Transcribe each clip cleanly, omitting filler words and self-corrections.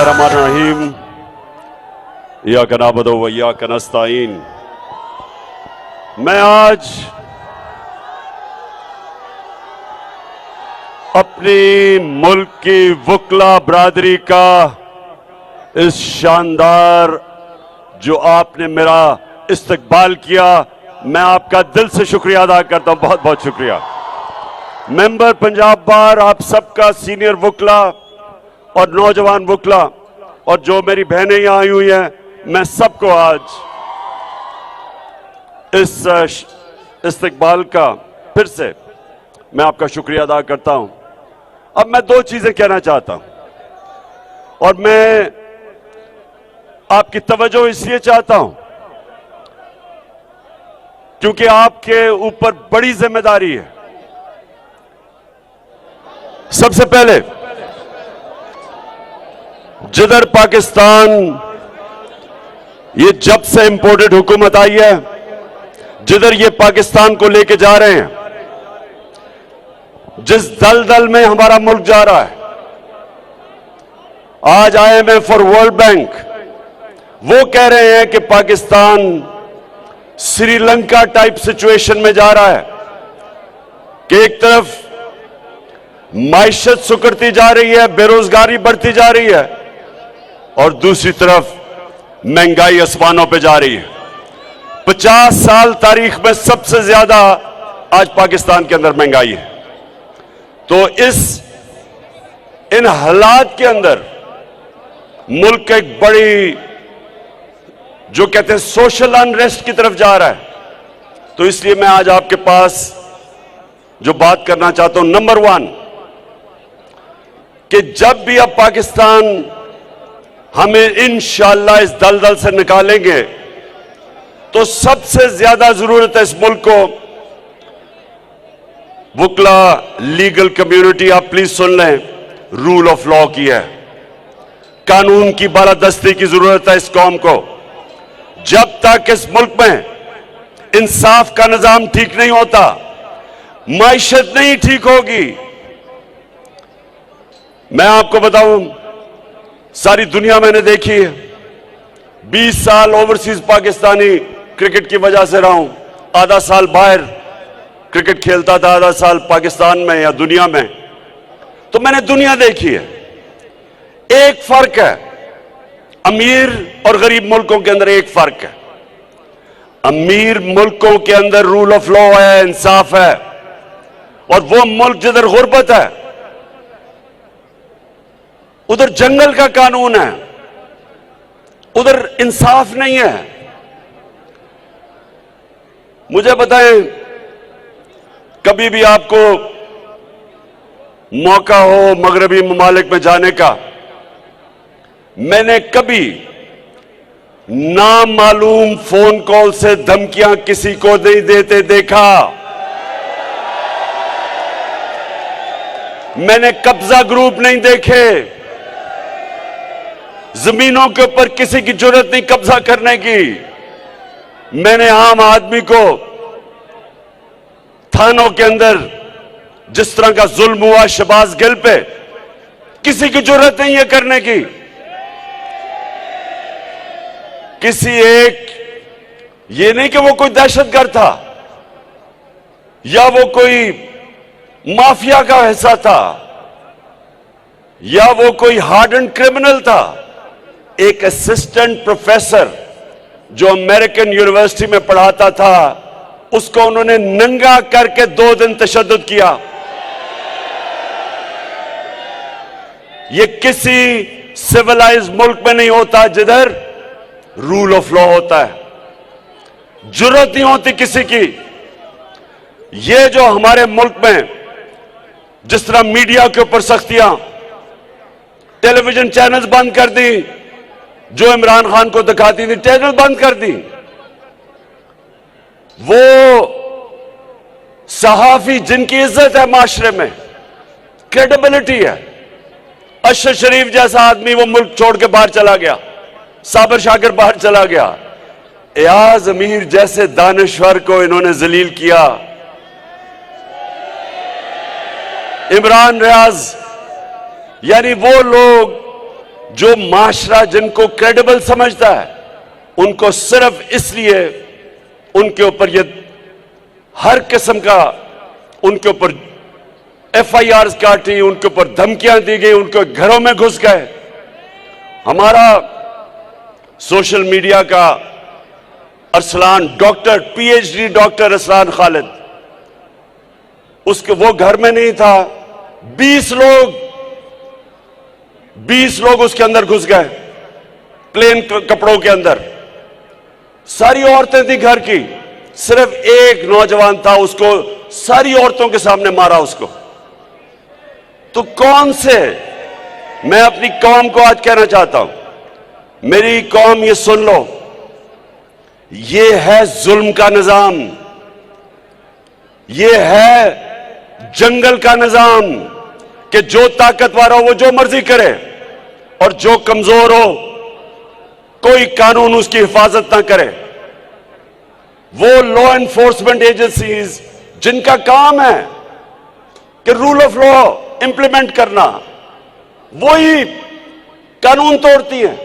बिस्मिल्लाहिर्रहमानिर्रहीम इय्याका नअबुदु व इय्याका नस्तईन। मैं आज अपनी मुल्क की वकला बरादरी का इस शानदार जो आपने मेरा इस्तकबाल किया, मैं आपका दिल से शुक्रिया अदा करता हूं। बहुत बहुत शुक्रिया। मेंबर पंजाब बार, आप सबका सीनियर वकला और नौजवान वकला और जो मेरी बहनें यहां आई हुई हैं, मैं सबको आज इस इस्तकबाल का फिर से मैं आपका शुक्रिया अदा करता हूं। अब मैं दो चीजें कहना चाहता हूं और मैं आपकी तवज्जो इसलिए चाहता हूं क्योंकि आपके ऊपर बड़ी जिम्मेदारी है। सबसे पहले जिधर पाकिस्तान ये जब से इंपोर्टेड हुकूमत आई है, जिधर ये पाकिस्तान को लेके जा रहे हैं, जिस दलदल में हमारा मुल्क जा रहा है, आज IMF और वर्ल्ड बैंक वो कह रहे हैं कि पाकिस्तान श्रीलंका टाइप सिचुएशन में जा रहा है कि एक तरफ माइशत सुकड़ती जा रही है, बेरोजगारी बढ़ती जा रही है और दूसरी तरफ महंगाई आसमानों पे जा रही है। 50 साल तारीख में सबसे ज्यादा आज पाकिस्तान के अंदर महंगाई है। तो इन हालात के अंदर मुल्क एक बड़ी जो कहते हैं सोशल अनरेस्ट की तरफ जा रहा है। तो इसलिए मैं आज आपके पास जो बात करना चाहता हूं, नंबर 1 कि जब भी अब पाकिस्तान हमें इंशाअल्लाह इस दलदल से निकालेंगे तो सबसे ज्यादा जरूरत है इस मुल्क को वकला लीगल कम्युनिटी, आप प्लीज सुन लें, रूल ऑफ लॉ की है। कानून की बालादस्ती की जरूरत है इस कौम को। जब तक इस मुल्क में इंसाफ का निजाम ठीक नहीं होता, माइशत नहीं ठीक होगी। मैं आपको बताऊं, सारी दुनिया मैंने देखी है। 20 साल ओवरसीज पाकिस्तानी क्रिकेट की वजह से रहा हूं। आधा साल बाहर क्रिकेट खेलता था, आधा साल पाकिस्तान में या दुनिया में। तो मैंने दुनिया देखी है। एक फर्क है, अमीर और गरीब मुल्कों के अंदर एक फर्क है। अमीर मुल्कों के अंदर रूल ऑफ लॉ है, इंसाफ है, और वो मुल्क जिधर गुर्बत है उधर जंगल का कानून है, उधर इंसाफ नहीं है। मुझे बताएं, कभी भी आपको मौका हो मगरबी ममालिक में जाने का, मैंने कभी नामालूम फोन कॉल से धमकियां किसी को नहीं देते देखा। मैंने कब्जा ग्रुप नहीं देखे। जमीनों के ऊपर किसी की जरूरत नहीं कब्जा करने की। मैंने आम आदमी को थानों के अंदर जिस तरह का जुल्म हुआ शहबाज गिल पे, किसी की जरूरत नहीं है करने की। किसी एक, ये नहीं कि वो कोई दहशतगर्द था या वो कोई माफिया का हिस्सा था या वो कोई हार्डन क्रिमिनल था। एक असिस्टेंट प्रोफेसर जो अमेरिकन यूनिवर्सिटी में पढ़ाता था, उसको उन्होंने नंगा करके 2 दिन तशद्दुद किया। ये किसी सिविलाइज मुल्क में नहीं होता जिधर रूल ऑफ लॉ होता है। जरूरत नहीं होती किसी की। ये जो हमारे मुल्क में जिस तरह मीडिया के ऊपर सख्तियां, टेलीविजन चैनल्स बंद कर दी, जो इमरान खान को दिखाती थी चैनल बंद कर दी। वो सहाफी जिनकी इज्जत है माशरे में, क्रेडिबिलिटी है, अशर शरीफ जैसा आदमी वो मुल्क छोड़ के बाहर चला गया, साबर शाकिर बाहर चला गया। एयाज अमीर जैसे दानश्वर को इन्होंने जलील किया। इमरान रियाज यानी वो लोग जो माशरा जिनको क्रेडिबल समझता है, उनको सिर्फ इसलिए उनके ऊपर ये हर किस्म का उनके ऊपर FIR काटी, उनके ऊपर धमकियां दी गई, उनके घरों में घुस गए। हमारा सोशल मीडिया का Arsalan doctor, PhD doctor Arsalan Khalid, उसके वो घर में नहीं था, 20 लोग उसके अंदर घुस गए, प्लेन कपड़ों के अंदर। सारी औरतें थी घर की, सिर्फ एक नौजवान था, उसको सारी औरतों के सामने मारा उसको। तो कौन से, मैं अपनी कौम को आज कहना चाहता हूं, मेरी कौम ये सुन लो, ये है जुल्म का निजाम, ये है जंगल का निजाम कि जो ताकतवर हो वो जो मर्जी करे और जो कमजोर हो कोई कानून उसकी हिफाजत ना करे। वो लॉ एनफोर्समेंट एजेंसीज जिनका काम है कि रूल ऑफ लॉ इंप्लीमेंट करना, वही कानून तोड़ती हैं,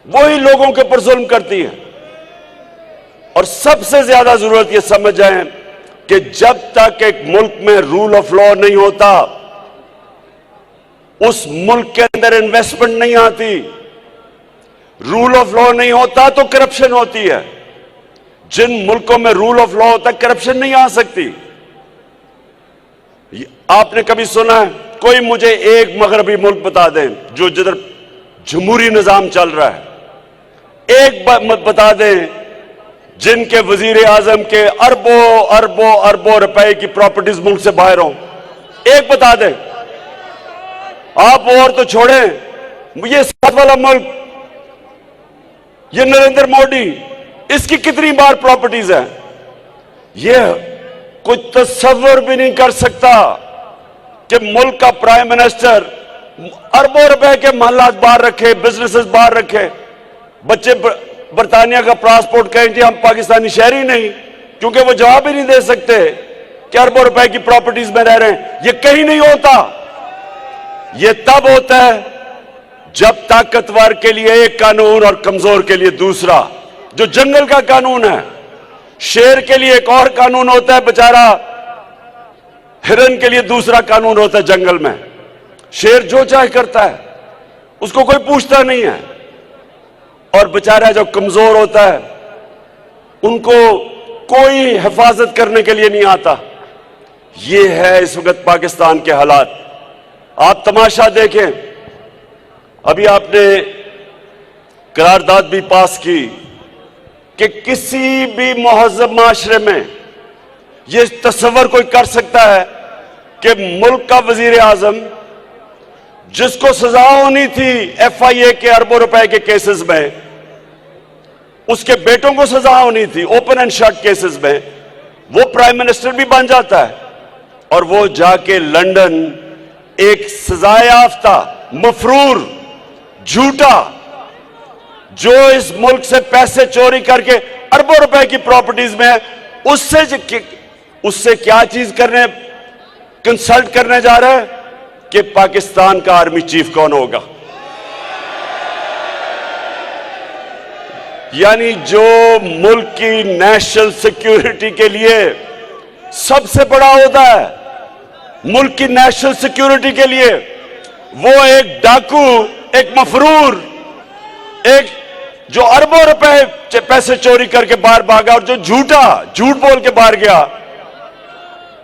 वही लोगों के ऊपर जुल्म करती हैं। और सबसे ज्यादा जरूरत यह समझ जाएं कि जब तक एक मुल्क में रूल ऑफ लॉ नहीं होता, उस मुल्क के अंदर इन्वेस्टमेंट नहीं आती। रूल ऑफ लॉ नहीं होता तो करप्शन होती है। जिन मुल्कों में रूल ऑफ लॉ होता, करप्शन नहीं आ सकती। आपने कभी सुना है, कोई मुझे एक मगरबी मुल्क बता दें जो जिधर जमहूरी निजाम चल रहा है, एक बता दें जिनके वजीर आजम के अरबों अरबों अरबों रुपए की प्रॉपर्टीज मुल्क से बाहर हों, एक बता दें। आप और तो छोड़ें, ये साथ वाला मुल्क, ये नरेंद्र मोदी, इसकी कितनी बार प्रॉपर्टीज है, ये कोई तस्वर भी नहीं कर सकता कि मुल्क का प्राइम मिनिस्टर अरबों रुपए के महलात बाहर रखे, बिजनेसेस बाहर रखे, बच्चे बरतानिया का पासपोर्ट कहें जी हम पाकिस्तानी शहरी नहीं, क्योंकि वो जवाब ही नहीं दे सकते कि अरबों रुपए की प्रॉपर्टीज में रह रहे हैं। ये कहीं नहीं होता। ये तब होता है जब ताकतवर के लिए एक कानून और कमजोर के लिए दूसरा, जो जंगल का कानून है। शेर के लिए एक और कानून होता है, बेचारा हिरन के लिए दूसरा कानून होता है जंगल में। शेर जो चाहे करता है, उसको कोई पूछता नहीं है। और बेचारा जो कमजोर होता है, उनको कोई हिफाजत करने के लिए नहीं आता। ये है इस वक्त पाकिस्तान के हालात। आप तमाशा देखें, अभी आपने करारदाद भी पास की कि किसी भी महज़ब माशरे में ये तस्वर कोई कर सकता है कि मुल्क का वजीर आजम, जिसको सजा होनी थी FIA के अरबों रुपए के केसेस में, उसके बेटों को सजा होनी थी ओपन एंड शट केसेस में, वो प्राइम मिनिस्टर भी बन जाता है और वो जाके लंदन एक सजायाफ्ता मफरूर झूठा, जो इस मुल्क से पैसे चोरी करके अरबों रुपए की प्रॉपर्टीज में, उससे क्या चीज करने, कंसल्ट करने जा रहा है कि पाकिस्तान का आर्मी चीफ कौन होगा। यानी जो मुल्क की नेशनल सिक्योरिटी के लिए सबसे बड़ा होता है, मुल्क की नेशनल सिक्योरिटी के लिए, वो एक डाकू, एक मफरूर, एक जो अरबों रुपए पैसे चोरी करके बाहर भागा और जो झूठ बोल के बाहर गया।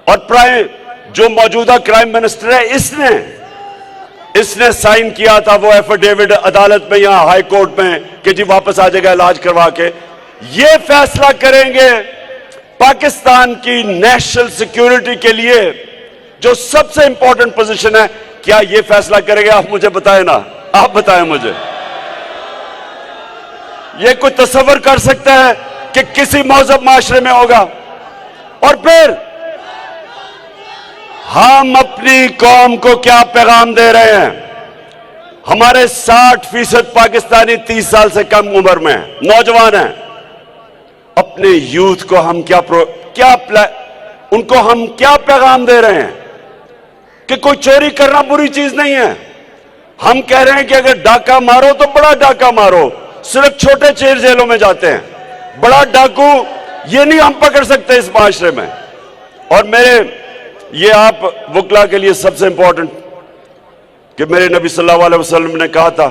और जो मौजूदा क्राइम मिनिस्टर है, इसने साइन किया था वो एफिडेविट अदालत में, यहां हाई कोर्ट में, कि जी वापस आ जाएगा इलाज करवा के। ये फैसला करेंगे पाकिस्तान की नेशनल सिक्योरिटी के लिए, जो सबसे इंपॉर्टेंट पोजीशन है। क्या ये फैसला करेंगे? आप मुझे बताएं ना, आप बताएं मुझे। ये कोई तस्वर कर सकता है कि किसी मौजूद माशरे में होगा? और फिर हम अपनी कौम को क्या पैगाम दे रहे हैं? हमारे 60% पाकिस्तानी 30 साल से कम उम्र में नौजवान हैं। अपने यूथ को हम उनको हम क्या पैगाम दे रहे हैं कि कोई चोरी करना बुरी चीज नहीं है। हम कह रहे हैं कि अगर डाका मारो तो बड़ा डाका मारो, सिर्फ छोटे चेर जेलों में जाते हैं, बड़ा डाकू ये नहीं हम पकड़ सकते इस माशरे में। और मेरे ये आप वकला के लिए सबसे इंपॉर्टेंट कि मेरे नबी सल्लल्लाहु अलैहि वसल्लम ने कहा था,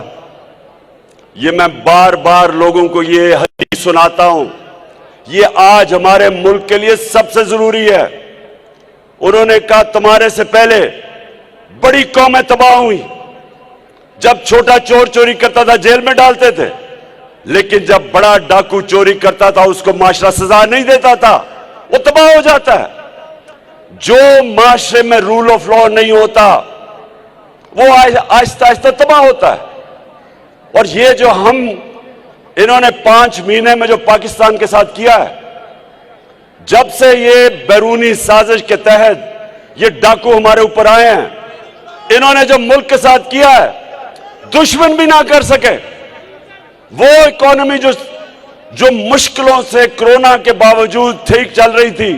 ये मैं बार बार लोगों को ये हदीस सुनाता हूं, ये आज हमारे मुल्क के लिए सबसे जरूरी है। उन्होंने कहा तुम्हारे से पहले बड़ी कौमें तबाह हुई, जब छोटा चोर चोरी करता था जेल में डालते थे, लेकिन जब बड़ा डाकू चोरी करता था उसको माशरा सजा नहीं देता था, वो तबाह हो जाता है। जो माशरे में रूल ऑफ लॉ नहीं होता वो आहिस्ता आहिस्ता तबाह होता है। और ये जो हम इन्होंने 5 महीने में जो पाकिस्तान के साथ किया है, जब से ये बैरूनी साजिश के तहत ये डाकू हमारे ऊपर आए हैं, इन्होंने जो मुल्क के साथ किया है दुश्मन भी ना कर सके। वो इकोनॉमी जो मुश्किलों से कोरोना के बावजूद ठीक चल रही थी,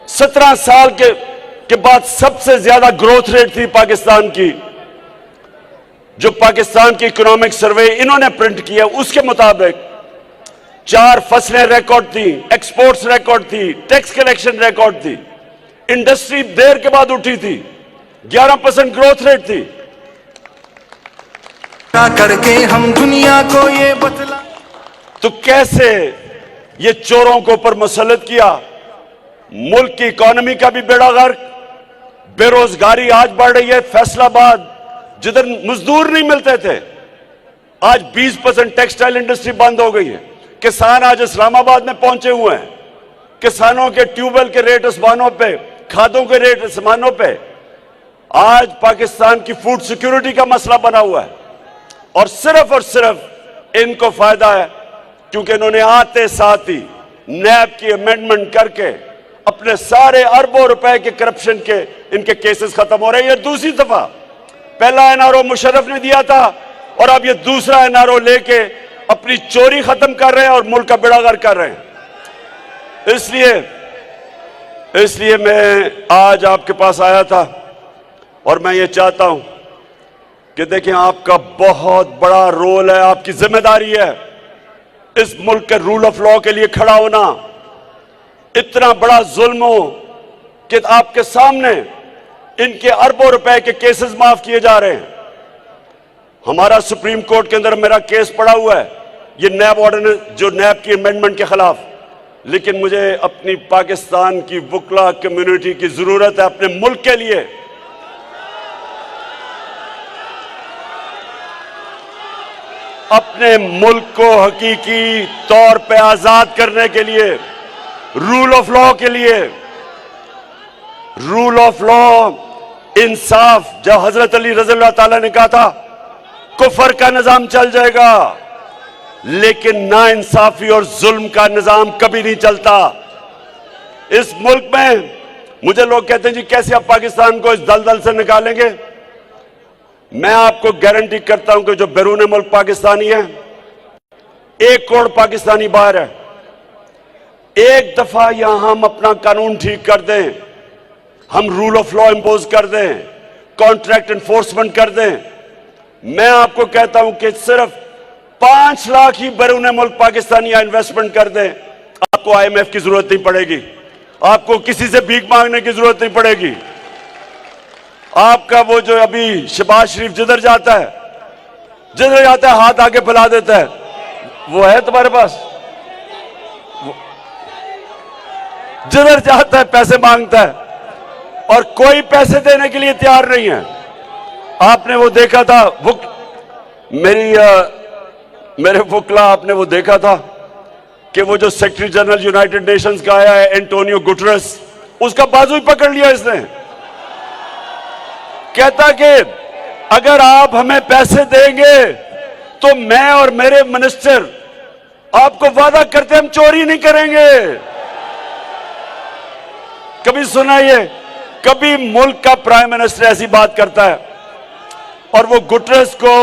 17 साल के बाद सबसे ज्यादा ग्रोथ रेट थी पाकिस्तान की, जो पाकिस्तान की इकोनॉमिक सर्वे इन्होंने प्रिंट किया उसके मुताबिक 4 फसलें रिकॉर्ड थी, एक्सपोर्ट्स रिकॉर्ड थी, टैक्स कलेक्शन रिकॉर्ड थी, इंडस्ट्री देर के बाद उठी थी, 11% ग्रोथ रेट थी। करके हम दुनिया को ये बतला, तो कैसे ये चोरों को ऊपर मुसल्लत किया, मुल्क की इकोनॉमी का भी बेड़ा गर्क, बेरोजगारी आज बढ़ रही है। फैसलाबाद जिधर मजदूर नहीं मिलते थे, आज 20% टेक्सटाइल इंडस्ट्री बंद हो गई है। किसान आज इस्लामाबाद में पहुंचे हुए हैं, किसानों के ट्यूबवेल के रेट आसमानों पे, खादों के रेट आसमानों पे। आज पाकिस्तान की फूड सिक्योरिटी का मसला बना हुआ है, और सिर्फ इनको फायदा है क्योंकि इन्होंने आते साथ ही नैब की अमेंडमेंट करके अपने सारे अरबों रुपए के करप्शन के इनके केसेस खत्म हो रहे हैं। ये दूसरी दफा, पहला एनआरओ मुशर्रफ ने दिया था और अब ये दूसरा एनआरओ लेके अपनी चोरी खत्म कर रहे हैं और मुल्क का बेड़ागर्क कर रहे हैं। इसलिए मैं आज आपके पास आया था और मैं ये चाहता हूं कि देखें, आपका बहुत बड़ा रोल है, आपकी जिम्मेदारी है इस मुल्क के रूल ऑफ लॉ के लिए खड़ा होना। इतना बड़ा जुल्म हो कि आपके सामने इनके अरबों रुपए के केसेस माफ किए जा रहे हैं। हमारा सुप्रीम कोर्ट के अंदर मेरा केस पड़ा हुआ है, ये नैब ऑर्डिनेंस, जो नैब की अमेंडमेंट के खिलाफ। लेकिन मुझे अपनी पाकिस्तान की वकला कम्युनिटी की जरूरत है अपने मुल्क के लिए। अपने मुल्क को हकीकी तौर पे आजाद करने के लिए, रूल ऑफ लॉ के लिए। रूल ऑफ लॉ, इंसाफ, जब हजरत अली रज़ियल्लाहु ताला ने कहा था कुफर का निजाम चल जाएगा, लेकिन ना इंसाफी और जुल्म का निजाम कभी नहीं चलता इस मुल्क में। मुझे लोग कहते हैं जी कैसे आप पाकिस्तान को इस दलदल से निकालेंगे। मैं आपको गारंटी करता हूं कि जो बैरून मुल्क पाकिस्तानी है, 1 करोड़ पाकिस्तानी बाहर है, एक दफा यहां हम अपना कानून ठीक कर दें, हम रूल ऑफ लॉ इंपोज कर दें, कॉन्ट्रैक्ट एनफोर्समेंट कर दें, मैं आपको कहता हूं कि सिर्फ 5 लाख ही बैरून मुल्क पाकिस्तानी इन्वेस्टमेंट कर दें, आपको IMF की जरूरत नहीं पड़ेगी, आपको किसी से भीख मांगने की जरूरत नहीं पड़ेगी। आपका वो जो अभी शहबाज शरीफ जिधर जाता है हाथ आगे फैला देता है, वो है तुम्हारे पास? जिधर जाता है पैसे मांगता है और कोई पैसे देने के लिए तैयार नहीं है। आपने वो देखा था, मेरे वकला, आपने वो देखा था कि वो जो सेक्रेटरी जनरल यूनाइटेड नेशंस का आया है एंटोनियो गुटरेस, उसका बाजू ही पकड़ लिया इसने। कहता कि अगर आप हमें पैसे देंगे तो मैं और मेरे मिनिस्टर आपको वादा करते हम चोरी नहीं करेंगे। कभी सुना ये? कभी मुल्क का प्राइम मिनिस्टर ऐसी बात करता है? और वो गुटरेस को,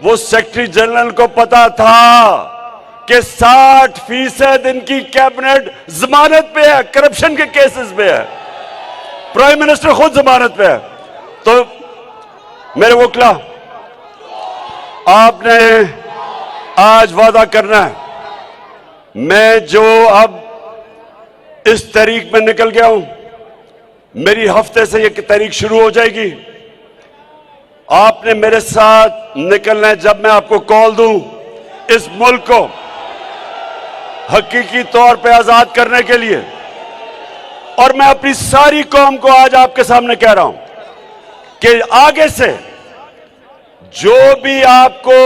वो सेक्रेटरी जनरल को पता था कि 60% इनकी कैबिनेट जमानत पे है, करप्शन के केसेस पे है, प्राइम मिनिस्टर खुद जमानत पे है। तो मेरे वकला, आपने आज वादा करना है, मैं जो अब इस तारीख में निकल गया हूं, मेरी हफ्ते से ये तारीख शुरू हो जाएगी। आपने मेरे साथ निकलना है जब मैं आपको कॉल दूं इस मुल्क को हकीकी तौर पे आजाद करने के लिए। और मैं अपनी सारी कौम को आज आपके सामने कह रहा हूं कि आगे से जो भी आपको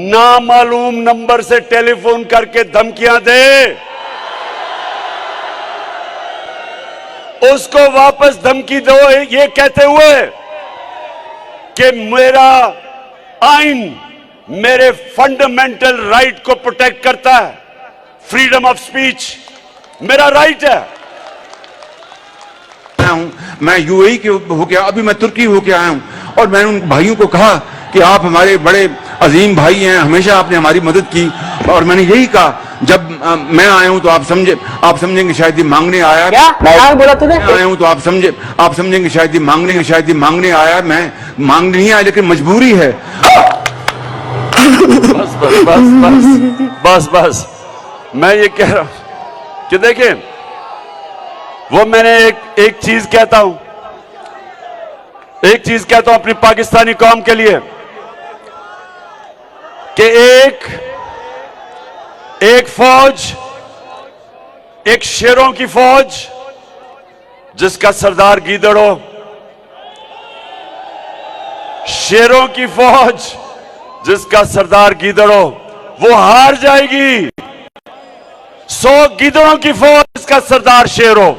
नामालूम नंबर से टेलीफोन करके धमकियां दे, उसको वापस धमकी दो ये कहते हुए कि मेरा आइन मेरे फंडामेंटल राइट को प्रोटेक्ट करता है, फ्रीडम ऑफ स्पीच मेरा राइट है। मैं यूएई के होके अभी मैं तुर्की होके आया हूं और मैंने उन भाइयों को कहा कि आप हमारे बड़े अजीम भाई हैं, हमेशा आपने हमारी मदद की। और मैंने यही कहा जब मैं आया हूं तो आप समझेंगे शायद ये मांगने आया। क्या बोला तूने? मैं आया हूं तो आप समझेंगे शायद ये मांगने आया। मैं मांगने नहीं आया लेकिन मजबूरी है। बस बस बस बस बस बस मैं ये कह रहा हूं कि देखिए, वो मैंने एक चीज कहता हूं अपनी पाकिस्तानी कौम के लिए कि एक फौज, एक शेरों की फौज जिसका सरदार गीदड़ हो, शेरों की फौज जिसका सरदार गीदड़ हो, वो हार जाएगी। 100 गीदड़ों की फौज जिसका सरदार शेर हो।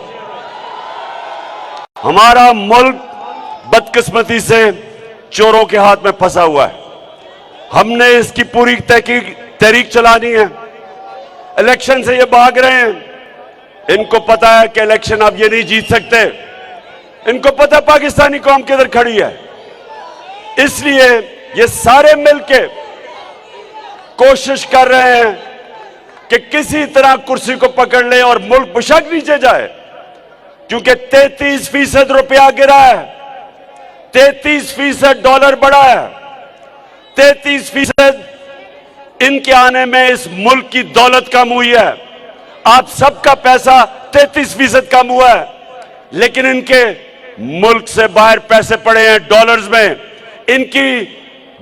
हमारा मुल्क बदकिस्मती से चोरों के हाथ में फंसा हुआ है। हमने इसकी पूरी तहरीक चलानी है। इलेक्शन से ये भाग रहे हैं, इनको पता है कि इलेक्शन अब ये नहीं जीत सकते। इनको पता है पाकिस्तानी कौम किधर खड़ी है, इसलिए ये सारे मिलके कोशिश कर रहे हैं कि किसी तरह कुर्सी को पकड़ ले और मुल्क बेशक नीचे जाए, क्योंकि 33% रुपया गिरा है, 33% डॉलर बढ़ा है, 33% इनके आने में इस मुल्क की दौलत कम हुई है। आप सबका पैसा 33% कम हुआ है, लेकिन इनके मुल्क से बाहर पैसे पड़े हैं डॉलर्स में। इनकी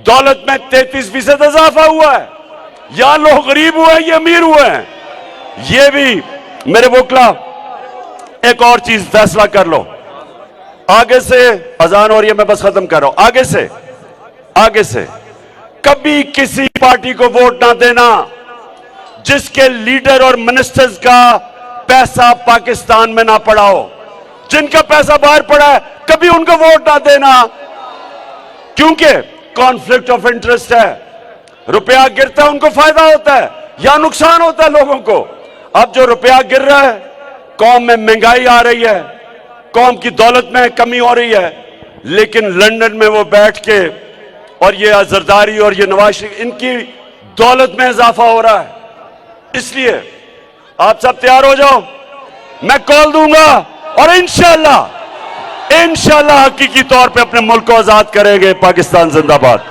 दौलत में 33% इजाफा हुआ है। या लोग गरीब हुए हैं, ये अमीर हुए हैं। ये भी मेरे वोकला एक और चीज फैसला कर लो, आगे से अजान हो रही है, मैं बस खत्म कर रहा हूं। आगे से कभी किसी पार्टी को वोट ना देना जिसके लीडर और मिनिस्टर्स का पैसा पाकिस्तान में ना पड़ा हो। जिनका पैसा बाहर पड़ा है कभी उनको वोट ना देना, क्योंकि कॉन्फ्लिक्ट ऑफ इंटरेस्ट है। रुपया गिरता है उनको फायदा होता है या नुकसान होता है लोगों को। अब जो रुपया गिर रहा है, कौम में महंगाई आ रही है, कौम की दौलत में कमी हो रही है, लेकिन लंदन में वो बैठ के और ये जरदारी और ये नवाज शरीफ, इनकी दौलत में इजाफा हो रहा है। इसलिए आप सब तैयार हो जाओ, मैं कॉल दूंगा और इंशाल्लाह हकीकी तौर पे अपने मुल्क को आजाद करेंगे। पाकिस्तान जिंदाबाद।